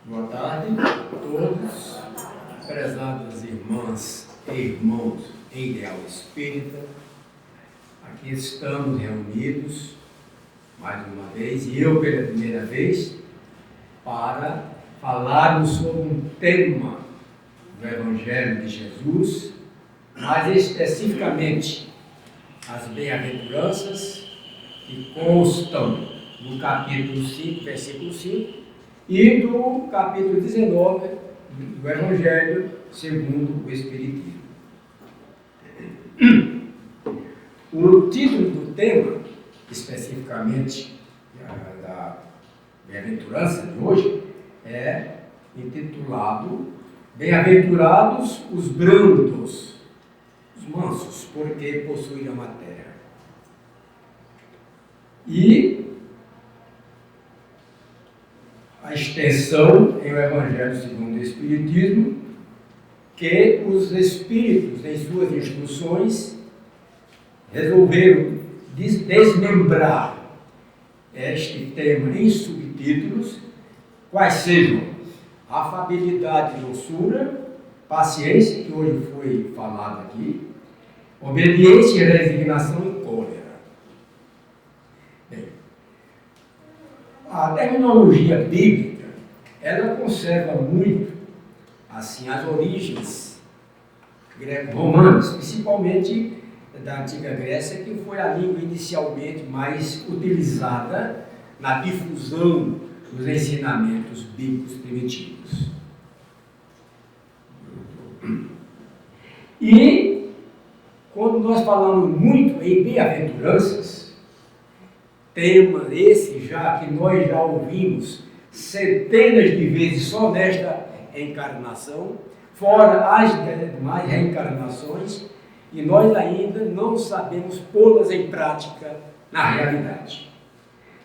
Boa tarde a todos, prezadas irmãs e irmãos em ideal espírita. Aqui estamos reunidos mais uma vez, e eu pela primeira vez, para falarmos sobre um tema do Evangelho de Jesus, mais especificamente as bem-aventuranças que constam no capítulo 5, versículo 5, e do capítulo 19 do Evangelho segundo o Espiritismo. O título do tema, especificamente da bem-aventurança de hoje, é intitulado Bem-aventurados os brandos, os mansos, porque possuirão a terra. E a extensão em o Evangelho segundo o Espiritismo, que os Espíritos, em suas instruções, resolveram desmembrar este tema em subtítulos, quais sejam afabilidade e doçura, paciência, que hoje foi falado aqui, obediência, resignação e cólera. Bem, a terminologia bíblica, ela conserva muito, assim, as origens greco-romanas, principalmente da antiga Grécia, que foi a língua inicialmente mais utilizada na difusão dos ensinamentos bíblicos primitivos. E, quando nós falamos muito em bem-aventuranças, tema esse já que nós já ouvimos centenas de vezes só nesta encarnação, fora as demais reencarnações, e nós ainda não sabemos pô-las em prática na realidade.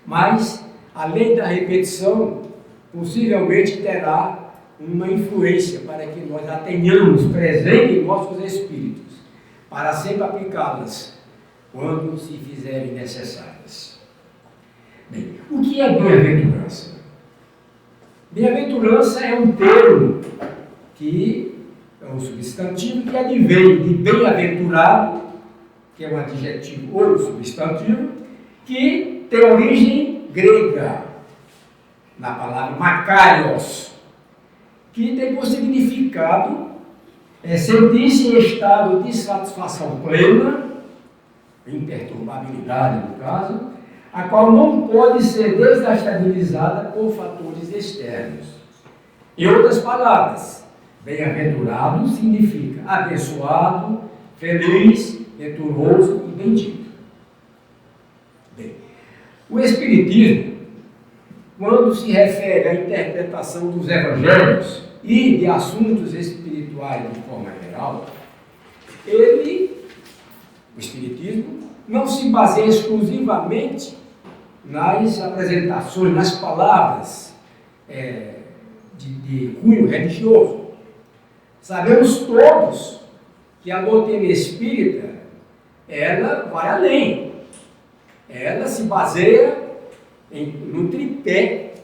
Mas a lei da repetição possivelmente terá uma influência para que nós a tenhamos presente em nossos espíritos, para sempre aplicá-las quando se fizerem necessárias. Bem, o que é bem-aventurança? Bem-aventurança é um termo que é um substantivo que advém de bem-aventurado, que é um adjetivo ou um substantivo, que tem origem grega, na palavra makarios, que tem por significado sentir-se em estado de satisfação plena, imperturbabilidade no caso, a qual não pode ser desestabilizada por fatores externos. Em outras palavras, bem-aventurado significa abençoado, feliz, venturoso e bendito. Bem, o Espiritismo, quando se refere à interpretação dos Evangelhos e de assuntos espirituais de forma geral, o Espiritismo, não se baseia exclusivamente nas apresentações, nas palavras de cunho religioso. Sabemos todos que a doutrina espírita, ela vai além. Ela se baseia no tripé,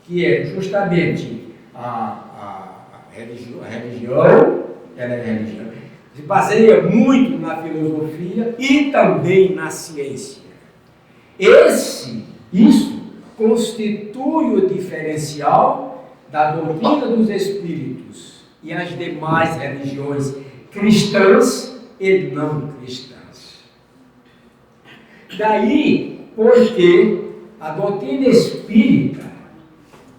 que é justamente a religião, ela é religião, se baseia muito na filosofia e também na ciência. Isso constitui o diferencial da doutrina dos espíritos e as demais religiões cristãs e não cristãs. Daí porque a doutrina espírita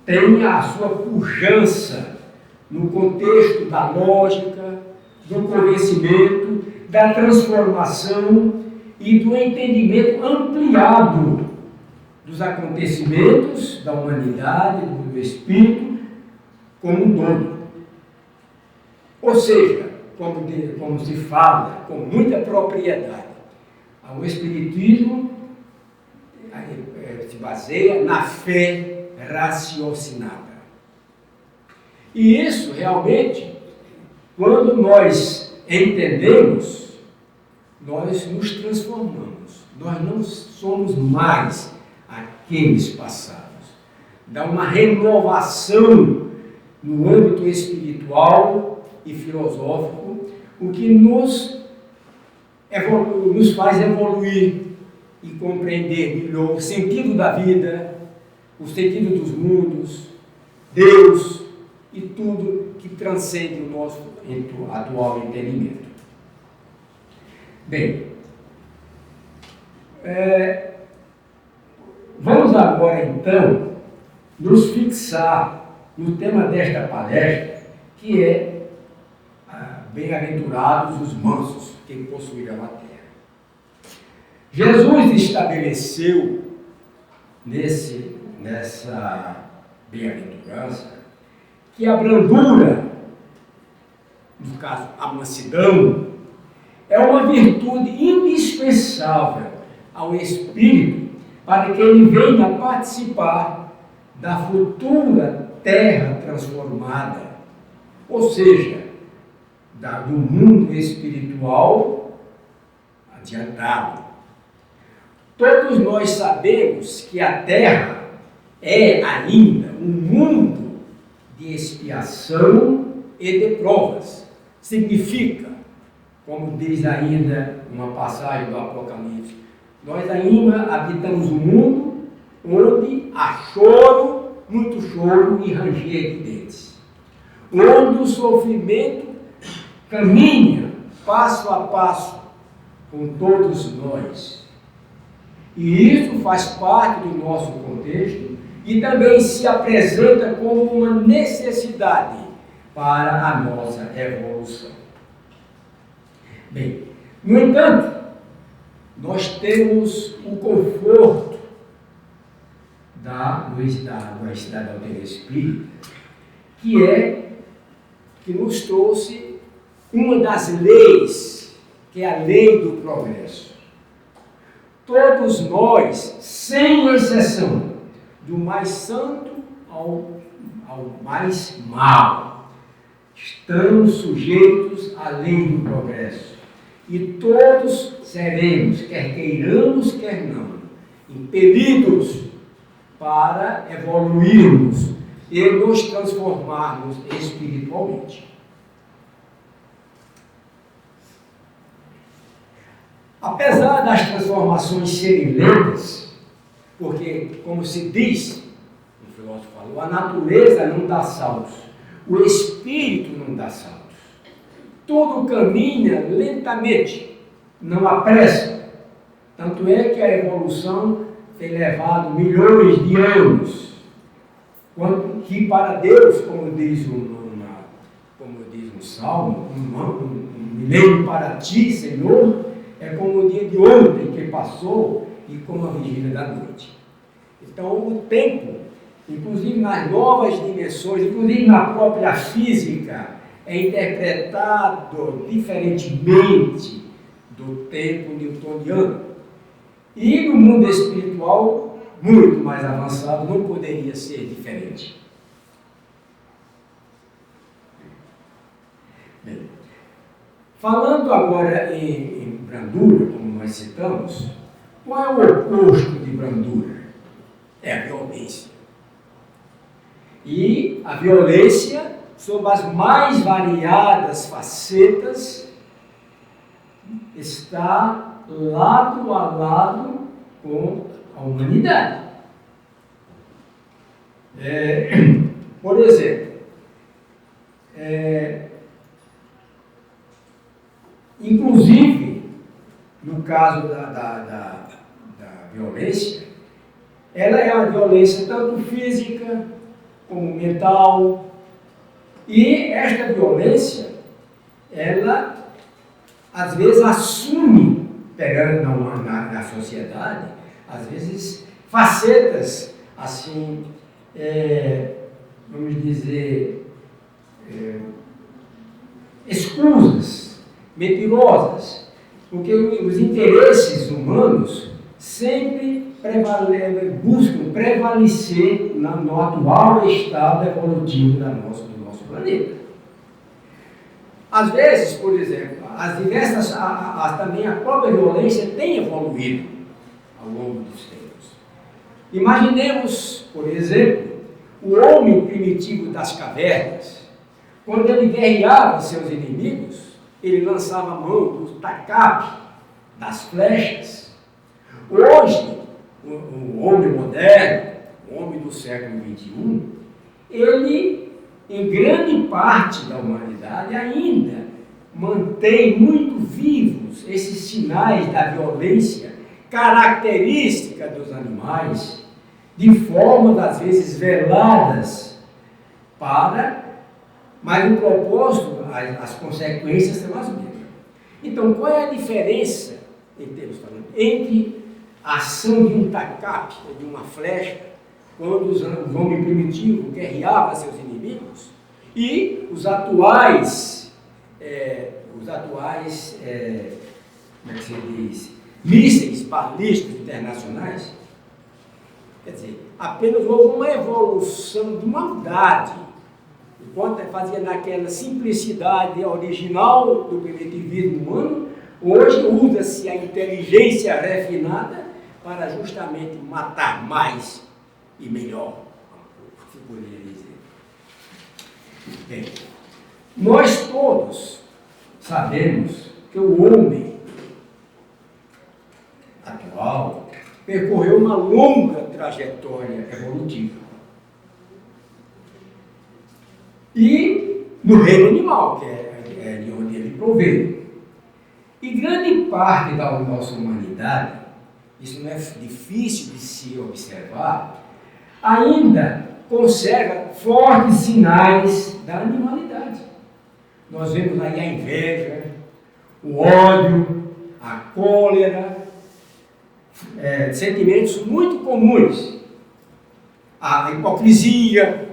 tem a sua pujança no contexto da lógica, do conhecimento, da transformação e do entendimento ampliado dos acontecimentos da humanidade, do espírito, como um todo. Ou seja, como se fala com muita propriedade, o Espiritismo se baseia na fé raciocinada. E isso realmente, quando nós entendemos, nós nos transformamos. Nós não somos mais aqueles passados. Dá uma renovação no âmbito espiritual e filosófico, o que nos faz evoluir e compreender melhor o sentido da vida, o sentido dos mundos, Deus e tudo que transcende o nosso atual entendimento. Bem, vamos agora então nos fixar no tema desta palestra, que é bem-aventurados os mansos, que possuirão a terra. Jesus estabeleceu nessa bem-aventurança que a brandura, no caso a mansidão, é uma virtude indispensável ao espírito para que ele venha participar da futura terra transformada, ou seja, do mundo espiritual adiantado. Todos nós sabemos que a terra é ainda um mundo de expiação e de provas. Significa, como diz ainda uma passagem do Apocalipse, nós ainda habitamos um mundo onde há choro, muito choro e ranger de dentes. Onde o sofrimento caminha passo a passo com todos nós. E isso faz parte do nosso contexto e também se apresenta como uma necessidade para a nossa evolução. Bem, no entanto, nós temos o conforto da Universidade Aldeia Espírita, que nos trouxe uma das leis, que é a lei do progresso. Todos nós, sem exceção, do mais santo ao mais mau, estamos sujeitos à lei do progresso. E todos seremos, quer queiramos, quer não, impelidos para evoluirmos e nos transformarmos espiritualmente. Apesar das transformações serem lentas, porque, como se diz, o filósofo falou, a natureza não dá saltos, o espírito não dá saltos. Tudo caminha lentamente, não apressa. Tanto é que a evolução tem levado milhões de anos, que para Deus, como diz um salmo, um milênio para ti, Senhor, é como o dia de ontem que passou e como a vigília da noite. Então, o tempo, inclusive nas novas dimensões, inclusive na própria física, é interpretado diferentemente do tempo newtoniano. E no mundo espiritual, muito mais avançado, não poderia ser diferente. Bem, falando agora em brandura, como nós citamos, qual é o oposto de brandura? É a violência. E a violência, sob as mais variadas facetas, está lado a lado com a humanidade. Por exemplo, inclusive, no caso da violência, ela é uma violência tanto física como mental, e esta violência, ela às vezes assume, pegando na sociedade, às vezes facetas assim, vamos dizer, escusas, mentirosas, porque os interesses humanos sempre buscam prevalecer no atual estado evolutivo do nosso planeta. Às vezes, por exemplo, também a própria violência tem evoluído ao longo dos tempos. Imaginemos, por exemplo, o homem primitivo das cavernas, quando ele guerreava seus inimigos, ele lançava a mão do tacape, das flechas. Hoje, o homem moderno, o homem do século XXI, ele, em grande parte da humanidade, ainda mantém muito vivos esses sinais da violência característica dos animais, de formas, às vezes, veladas, mas o propósito, as consequências são as mesmas. Então, qual é a diferença, entre a ação de um tacape, de uma flecha, quando o homem primitivo guerreava seus inimigos, e os atuais, como é que se diz, mísseis balísticos internacionais? Quer dizer, apenas houve uma evolução de maldade. Enquanto fazia naquela simplicidade original do primitivismo humano, hoje usa-se a inteligência refinada para justamente matar mais e melhor, se poderia dizer. Bem, nós todos sabemos que o homem atual percorreu uma longa trajetória evolutiva. E no reino animal, que é de onde ele provém. E grande parte da nossa humanidade, isso não é difícil de se observar, ainda conserva fortes sinais da animalidade. Nós vemos aí a inveja, o ódio, a cólera, sentimentos muito comuns, a hipocrisia,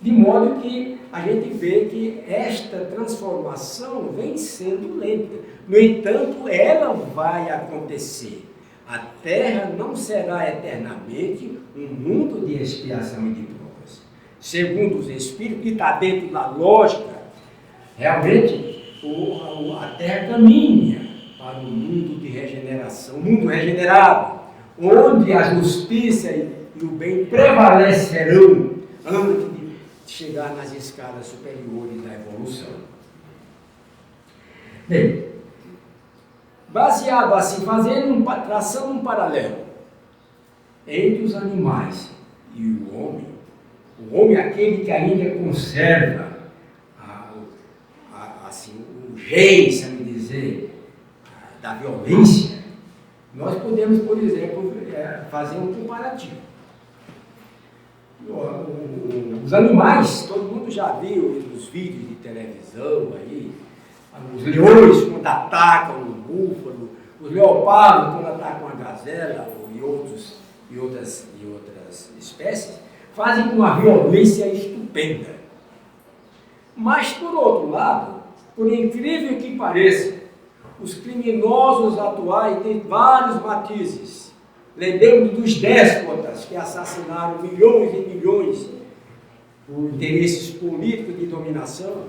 de modo que a gente vê que esta transformação vem sendo lenta. No entanto, ela vai acontecer. A Terra não será eternamente um mundo de expiação e de provas. Segundo os Espíritos, que está dentro da lógica, realmente a Terra caminha para um mundo de regeneração, um mundo regenerado, onde a justiça e o bem prevalecerão antes de chegar nas escalas superiores da evolução. Bem, baseado assim, traçando um paralelo entre os animais e o homem é aquele que ainda conserva assim, o jeito, sabe dizer, da violência. Nós podemos, por exemplo, fazer um comparativo. Os animais, todo mundo já viu nos vídeos de televisão aí, os leões quando atacam um búfalo, os leopardos quando atacam a gazela e outras espécies, fazem com uma violência estupenda. Mas, por outro lado, por incrível que pareça, os criminosos atuais têm vários matizes. Lembremos dos déspotas que assassinaram milhões e milhões por interesses políticos de dominação.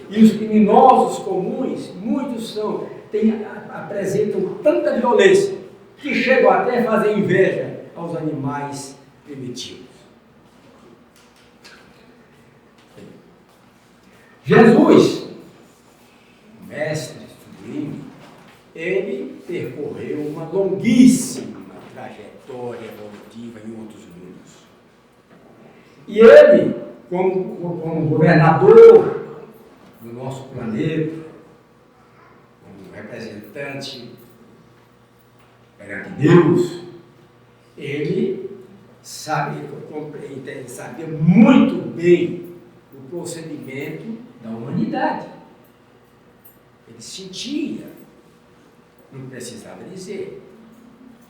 E os criminosos comuns, muitos apresentam tanta violência que chegam até a fazer inveja aos animais primitivos. Jesus, o mestre sublime, ele percorreu uma longuíssima trajetória evolutiva em outros mundos. E ele, como governador do nosso planeta, como representante perante Deus, ele sabia muito bem o procedimento da humanidade. Ele sentia, não precisava dizer,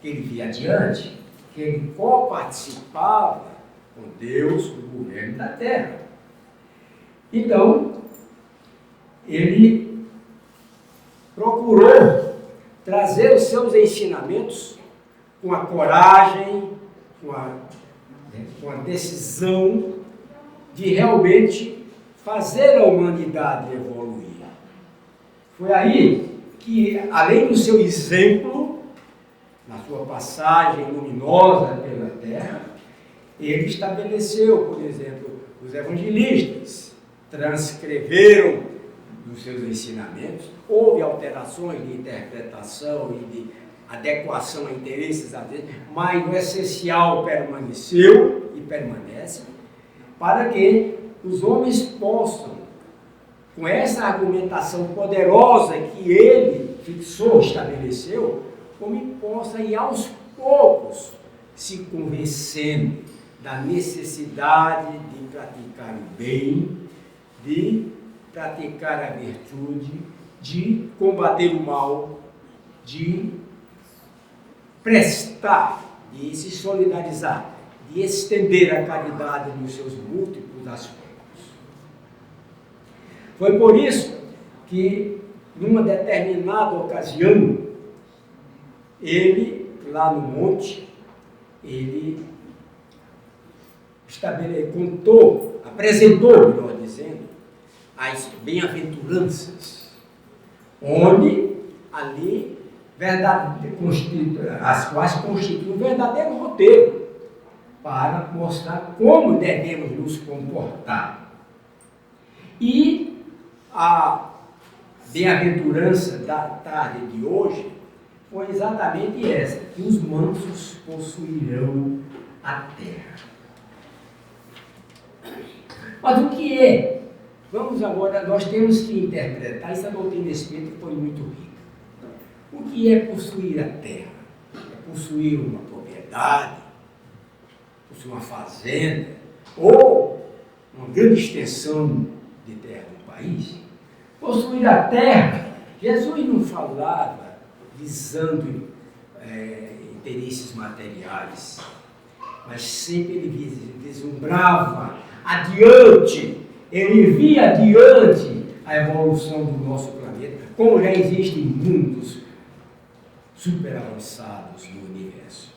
que ele via adiante, que ele coparticipava com Deus no governo da Terra. Então, ele procurou trazer os seus ensinamentos com a coragem, com a decisão de realmente fazer a humanidade evoluir. Foi aí que, além do seu exemplo, na sua passagem luminosa pela Terra, ele estabeleceu, por exemplo, os evangelistas transcreveram os seus ensinamentos, houve alterações de interpretação e de adequação a interesses, às vezes, mas o essencial permaneceu e permanece, para que os homens possam, com essa argumentação poderosa que ele fixou, estabeleceu, o homem possa ir aos poucos se convencendo da necessidade de praticar o bem, de praticar a virtude, de combater o mal, de prestar, de se solidarizar, de estender a caridade nos seus múltiplos aspectos. Foi por isso que, numa determinada ocasião, ele, lá no monte, ele apresentou, melhor dizendo, as bem-aventuranças, onde ali as quais constituem um verdadeiro roteiro para mostrar como devemos nos comportar. E a bem-aventurança da tarde de hoje foi exatamente essa, que os mansos possuirão a terra. Mas o que é? Vamos agora, nós temos que interpretar, essa doutrina espírita foi muito rica. O que é possuir a terra? É possuir uma propriedade, possuir uma fazenda, ou uma grande extensão de terra no país? Possuir a terra, Jesus não falava visando interesses materiais, mas sempre ele vislumbrava adiante, ele via adiante a evolução do nosso planeta, como já existem mundos super avançados no universo.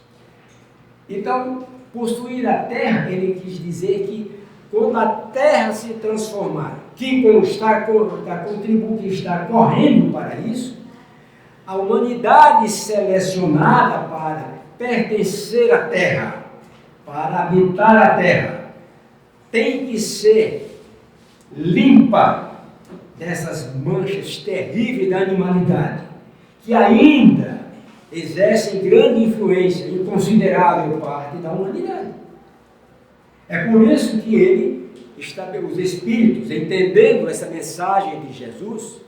Então, possuir a terra, ele quis dizer que quando a terra se transformar, que está correndo para isso, a humanidade selecionada para pertencer à terra, para habitar a terra, tem que ser limpa dessas manchas terríveis da animalidade, que ainda exercem grande influência em considerável parte da humanidade. É por isso que os espíritos, entendendo essa mensagem de Jesus,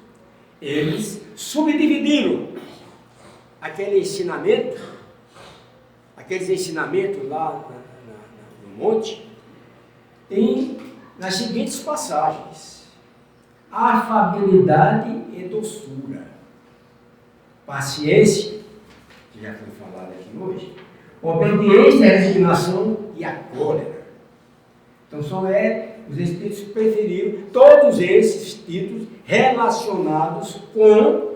eles subdividiram aqueles ensinamentos lá no monte, nas seguintes passagens: afabilidade e doçura, paciência, que já foi falado aqui hoje, obediência, resignação e a cólera. Então os espíritos preferiram todos esses títulos relacionados com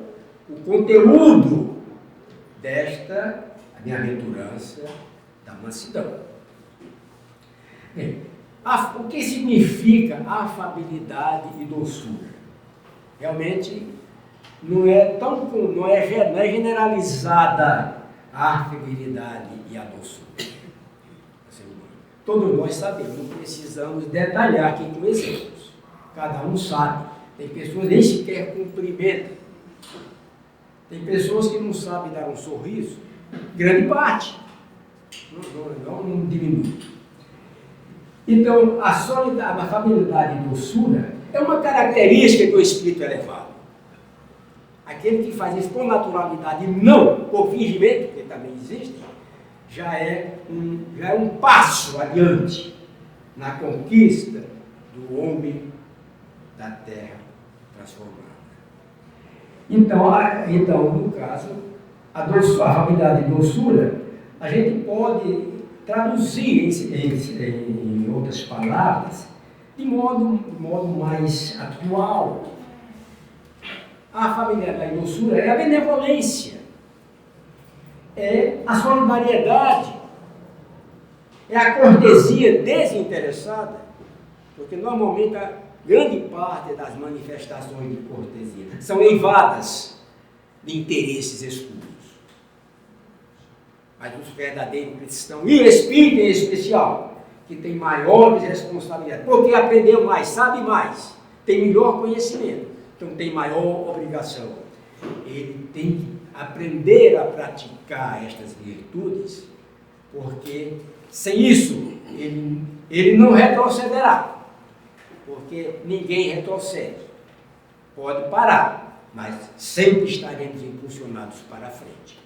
o conteúdo desta bem-aventurança da mansidão. Bem, o que significa afabilidade e doçura? Realmente não é generalizada a afabilidade e a doçura. Todos nós sabemos, não precisamos detalhar aqui com exemplos. Cada um sabe. Tem pessoas que nem sequer cumprimentam. Tem pessoas que não sabem dar um sorriso. Grande parte. Não diminui. Então, a afabilidade e doçura é uma característica do espírito elevado. Aquele que faz isso por naturalidade e não por fingimento, que também existe, já é um passo adiante na conquista do homem da terra transformada. Então, no caso, a afabilidade e doçura, a gente pode traduzir em outras palavras de modo mais atual. A afabilidade e doçura é a benevolência, é a solidariedade, é a cortesia desinteressada, porque normalmente a grande parte das manifestações de cortesia são eivadas de interesses escuros. Mas os verdadeiros cristãos, e o espírito em especial, que tem maiores responsabilidades, porque aprendeu mais, sabe mais, tem melhor conhecimento, então tem maior obrigação. Ele tem que aprender a praticar estas virtudes, porque sem isso ele não retrocederá, porque ninguém retrocede. Pode parar, mas sempre estaremos impulsionados para a frente.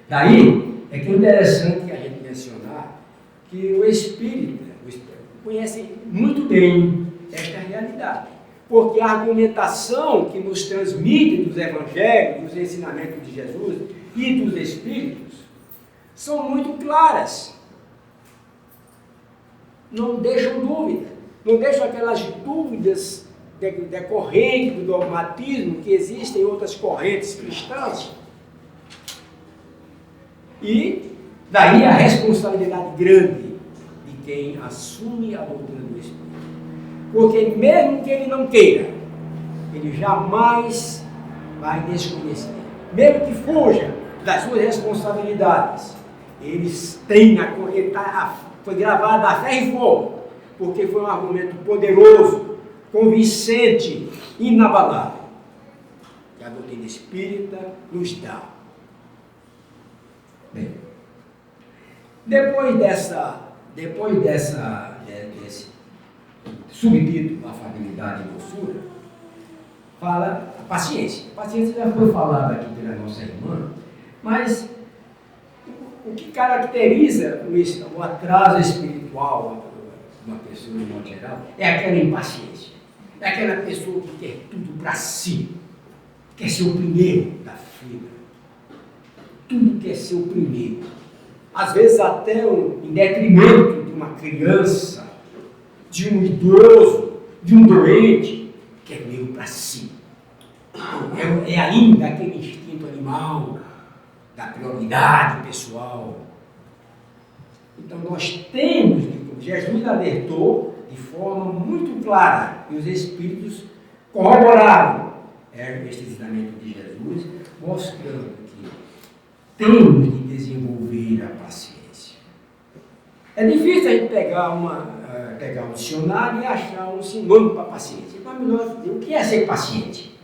Daí é que é interessante a gente mencionar que o espírita conhece muito bem esta realidade, porque a argumentação que nos transmite dos evangelhos, dos ensinamentos de Jesus e dos espíritos são muito claras. Não deixam dúvida, não deixam aquelas dúvidas decorrentes do dogmatismo que existem em outras correntes cristãs. E daí a responsabilidade grande de quem assume a doutrina do Espírito. Porque mesmo que ele não queira, ele jamais vai desconhecer. Mesmo que fuja das suas responsabilidades, eles têm foi gravado a ferro e fogo, porque foi um argumento poderoso, convincente, inabalável, que a doutrina espírita nos dá. Bem, depois desse subtítulo, afabilidade e doçura, fala a paciência. A paciência já foi falada aqui pela nossa irmã, mas o que caracteriza o atraso espiritual de uma pessoa, de modo geral, é aquela impaciência. É aquela pessoa que quer tudo para si, quer ser o primeiro da fila. Tudo quer ser o primeiro. Às vezes até em detrimento de uma criança, de um idoso, de um doente, quer meio para si. É ainda aquele instinto animal da prioridade pessoal. Então nós temos, Jesus alertou de forma muito clara, e os Espíritos corroboraram este ensinamento de Jesus, mostrando que temos de desenvolver a paciência. É difícil a gente pegar um dicionário e achar um sinônimo para paciência. Então é melhor dizer o que é ser paciente.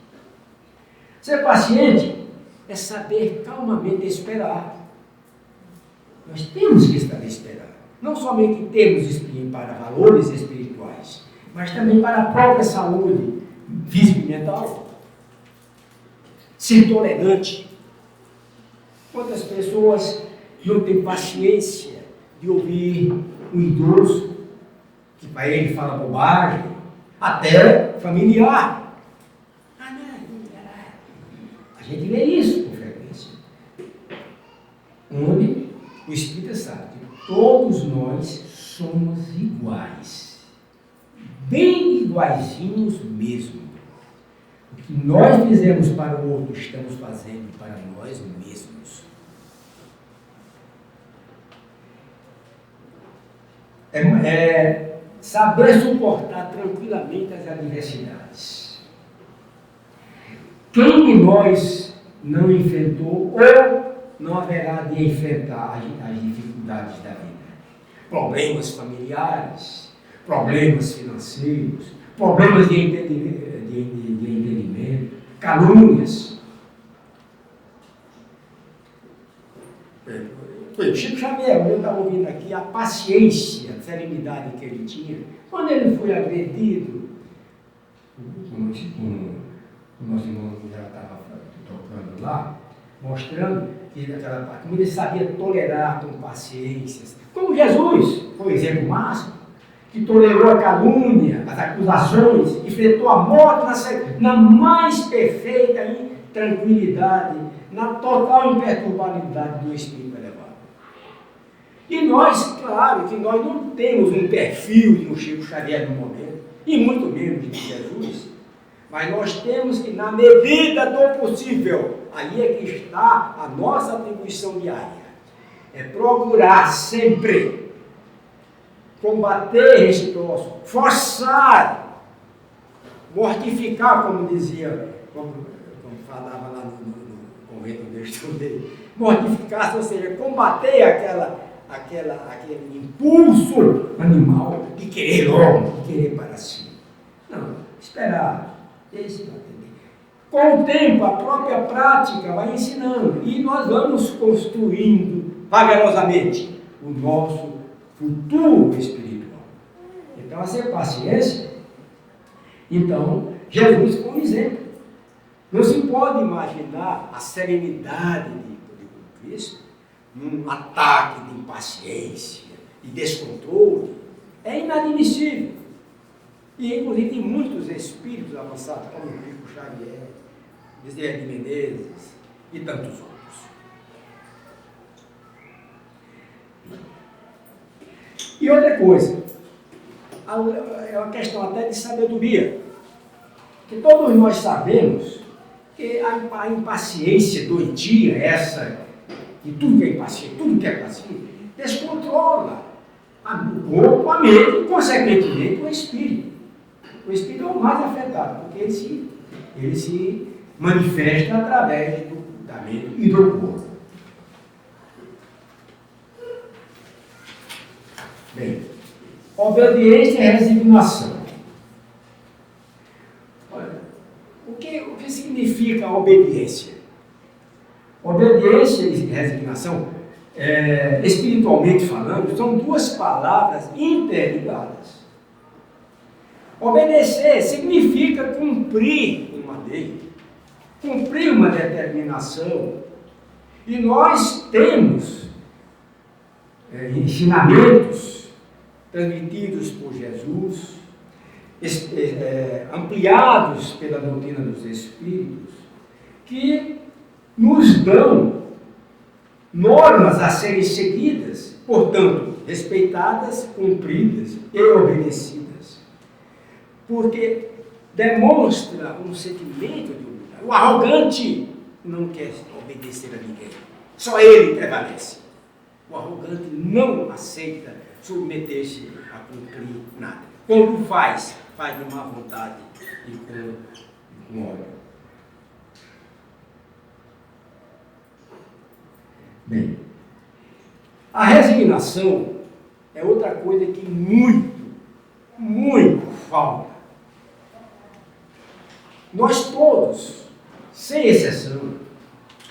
Ser paciente é saber calmamente esperar. Nós temos que estar esperando. Não somente temos para valores espirituais, mas também para a própria saúde física e mental. Ser tolerante. Quantas pessoas não têm paciência de ouvir um idoso, que para ele fala bobagem, até familiar. A gente vê isso com frequência. Onde o Espírito sabe que todos nós somos iguais. Bem iguaizinhos mesmo. O que nós fizemos para o outro, estamos fazendo para nós mesmos. Saber suportar tranquilamente as adversidades. Quem de nós não enfrentou ou não haverá de enfrentar as dificuldades da vida? Problemas familiares, problemas financeiros, problemas de entendimento, calúnias. O Chico Xavier, eu estava ouvindo aqui a paciência, a serenidade que ele tinha. Quando ele foi agredido, o nosso irmão já estava tocando lá, mostrando que como ele sabia tolerar com paciência. Como Jesus foi o exemplo máximo, que tolerou a calúnia, as acusações, enfrentou a morte na mais perfeita tranquilidade, na total imperturbabilidade do Espírito elevado. E nós, claro, que nós não temos um perfil de um Chico Xavier no momento, e muito menos de Jesus, mas nós temos que, na medida do possível, aí é que está a nossa atribuição diária, é procurar sempre combater esse troço, forçar, mortificar, como dizia, como falava lá no convento onde eu estudei, mortificar, ou seja, combater aquele impulso animal de querer logo, de querer para si. Não, esperar, esse vai atender. Com o tempo, a própria prática vai ensinando e nós vamos construindo vagarosamente o nosso futuro espiritual. Então, essa é paciência. Então, Jesus foi um exemplo. Não se pode imaginar a serenidade de Cristo num ataque de impaciência, de descontrole. É inadmissível. E, inclusive, tem muitos espíritos avançados, como Chico Xavier, Bezerra de Menezes e tantos outros. E outra coisa, é uma questão até de sabedoria, que todos nós sabemos que a impaciência doentia, essa, que tudo que é impaciente, tudo que é paciente, descontrola o corpo, a mente e, consequentemente, o espírito. O espírito é o mais afetado, porque ele se manifesta através da mente e do corpo. Bem, obediência e resignação. Olha, o que significa obediência? Obediência e resignação, espiritualmente falando, são duas palavras interligadas. Obedecer significa cumprir uma lei, cumprir uma determinação. E nós temos ensinamentos transmitidos por Jesus, ampliados pela doutrina dos Espíritos, que nos dão normas a serem seguidas, portanto, respeitadas, cumpridas e obedecidas. Porque demonstra um sentimento de humildade. O arrogante não quer obedecer a ninguém. Só ele prevalece. O arrogante não aceita submeter-se a cumprir nada. Quando faz de má vontade e com ódio. Bem, a resignação é outra coisa que muito falta. Nós todos, sem exceção,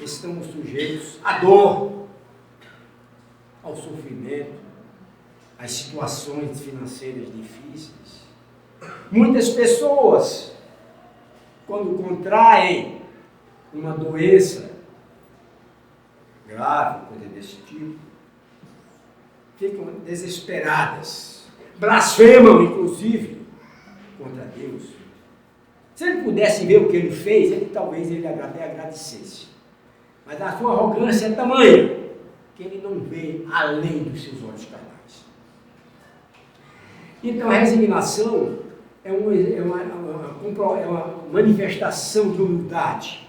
estamos sujeitos à dor, ao sofrimento, às situações financeiras difíceis. Muitas pessoas, quando contraem uma doença grave, coisa desse tipo, ficam desesperadas, blasfemam, inclusive, contra Deus. Se ele pudesse ver o que ele fez, talvez ele até agradecesse. Mas a sua arrogância é tamanha que ele não vê além dos seus olhos carnais. Então, a resignação é uma manifestação de humildade,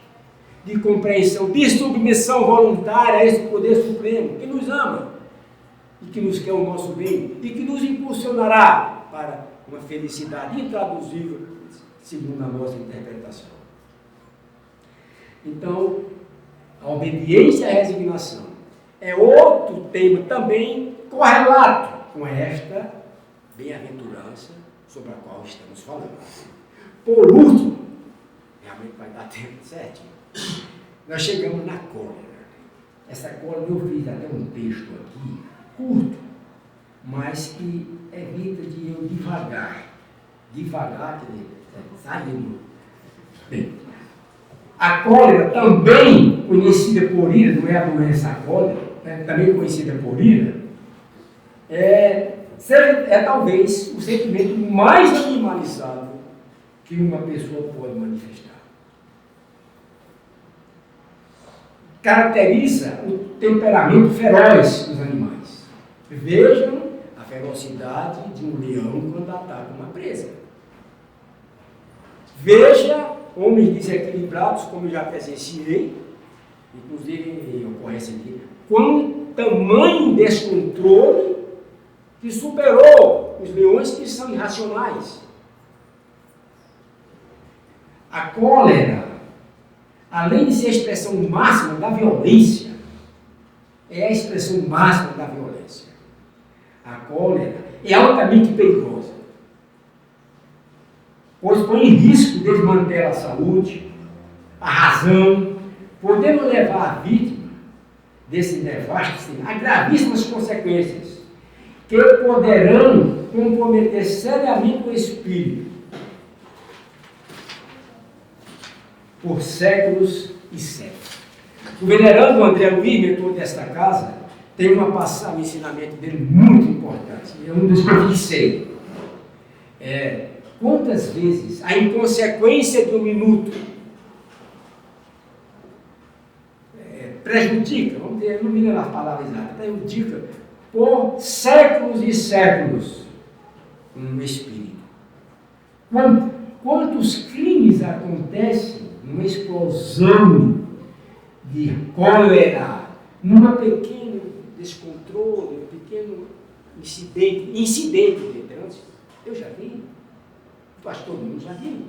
de compreensão, de submissão voluntária a esse poder supremo que nos ama e que nos quer o nosso bem e que nos impulsionará para uma felicidade intraduzível, segundo a nossa interpretação. Então, a obediência e a resignação é outro tema também correlato com esta bem-aventurança sobre a qual estamos falando. Por último, realmente vai dar tempo certinho, nós chegamos na cólera. Essa cólera eu fiz até um texto aqui, curto, mas que evita de eu devagar, quer dizer, saindo. Bem, a cólera, também conhecida por ira, não é a doença cólera, também conhecida por ira, é talvez o sentimento mais animalizado que uma pessoa pode manifestar. Caracteriza o temperamento feroz dos animais. Vejam a ferocidade de um leão quando ataca uma presa. Veja homens desequilibrados, como eu já presenciei, inclusive em ocorrência aqui, com tamanho descontrole que superou os leões que são irracionais. A cólera, além de ser a expressão máxima da violência, é a expressão máxima da violência. A cólera é altamente perigosa, pois põe em risco desmanter a saúde, a razão, podendo levar a vítima desse nefasto a gravíssimas consequências, que poderão comprometer seriamente o espírito por séculos e séculos. O venerando André Luiz, mentor desta casa, tem uma passagem, um ensinamento dele muito importante, é um dos que eu fixei. Quantas vezes a inconsequência de um minuto prejudica, vamos dizer, não me lembro as palavras exatas, prejudica por séculos e séculos um espírito. Quantos crimes acontecem numa explosão de cólera, numa pequeno descontrole, um pequeno incidente de trânsito? Eu já vi, o pastor mundo já viu.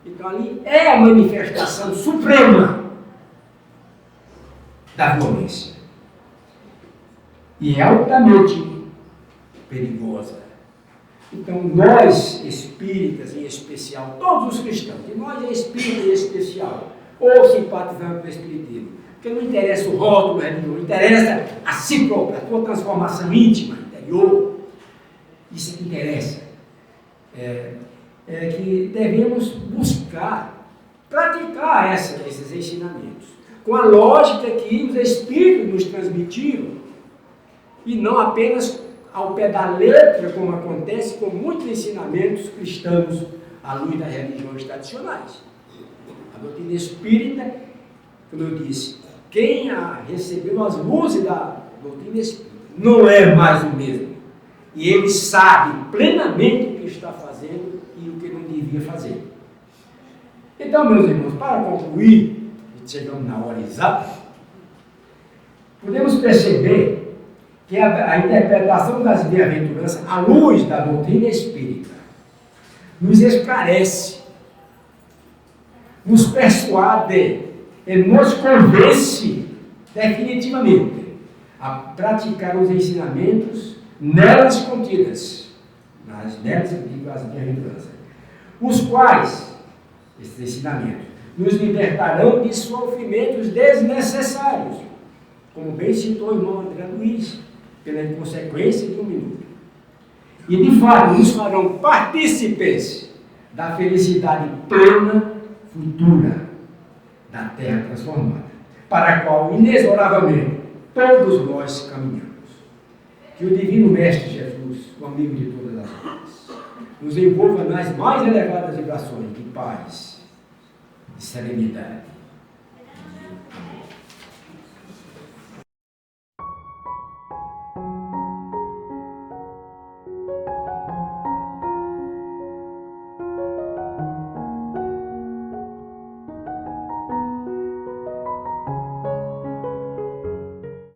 Então ali é a manifestação suprema da violência. E é altamente perigosa. Então, nós espíritas em especial, todos os cristãos, e nós é espírita em especial, ou simpatizante do espiritismo, porque não interessa o rótulo religioso, interessa a si próprio, a tua transformação íntima, interior. Isso que interessa. É que devemos buscar, praticar esses ensinamentos, com a lógica que os espíritos nos transmitiram, e não apenas ao pé da letra, como acontece com muitos ensinamentos cristãos à luz das religiões tradicionais. A doutrina espírita, como eu disse, quem recebeu as luzes da doutrina espírita não é mais o mesmo. E ele sabe plenamente o que está fazendo e o que não devia fazer. Então, meus irmãos, para concluir, chegamos na hora exata, podemos perceber que a interpretação das bem-aventuranças, à luz da doutrina espírita, nos esclarece, nos persuade e nos convence definitivamente a praticar os ensinamentos nelas contidas, nelas as bem-aventuranças, os quais, esses ensinamentos, nos libertarão de sofrimentos desnecessários, como bem citou o irmão André Luiz, pela inconsequência de um minuto. E de fato nos farão partícipes da felicidade plena futura da terra transformada, para a qual inexoravelmente todos nós caminhamos. Que o Divino Mestre Jesus, o amigo de todas as almas, nos envolva nas mais elevadas vibrações de paz, de serenidade,